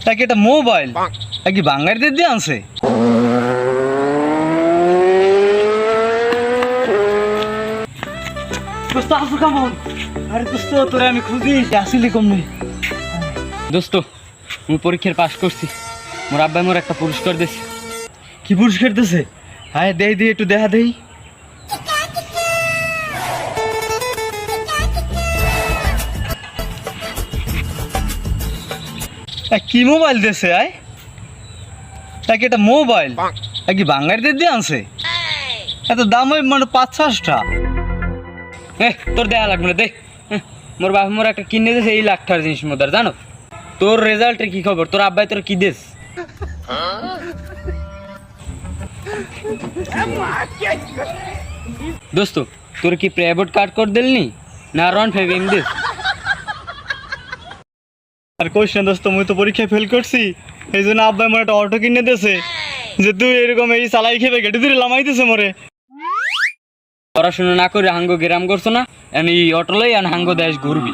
তাকে এটা মোবাইল কি বাঙালিদের দিয়ে আনছে? দোস্ত আসো কেমন? আরে দোস্ত তোরে আমি খুঁজি আসিলি কমনি। দোস্ত আমি পরীক্ষার পাশ করছি, মোর আব্বাই মোর একটা পুরস্কার দিছে। কি পুরস্কার দিছে? হ্যাঁ দেই দিই একটু দেখা দেই। কি মোবাইল দিছে? তাকে এটা মোবাইল কি বাঙালিদের দিয়ে আনছে? এত দাম হয় মানে ৫-৬টা। তোর দেয়া লাগবে না, দে। মোর বাবা মোর একটা কিনে দিয়েছে এই লাখ টাকার জিনিস মোদার, জানো? তোর রেজাল্টের কি খবর? তোর আব্বাই তোর কি দিস? দোস্ত তোর কি প্রাইভেট কার্ড করে দিলনি না রন ফেভিং দিস? আর কোশ না দোস্ত, মুই তো পরীক্ষায় ফেল করছি, এই জন্য আব্বাই মোর একটা অটো কিনে দিয়েছে যে তুই এরকম এই চালাই খেয়ে গেটে ধরে লামাই দিছে মোরে। পড়াশোনা না করে হাঙ্গো গ্রাম করছো না, এই অটো লই আর হাঙ্গো দেশ ঘুরবি।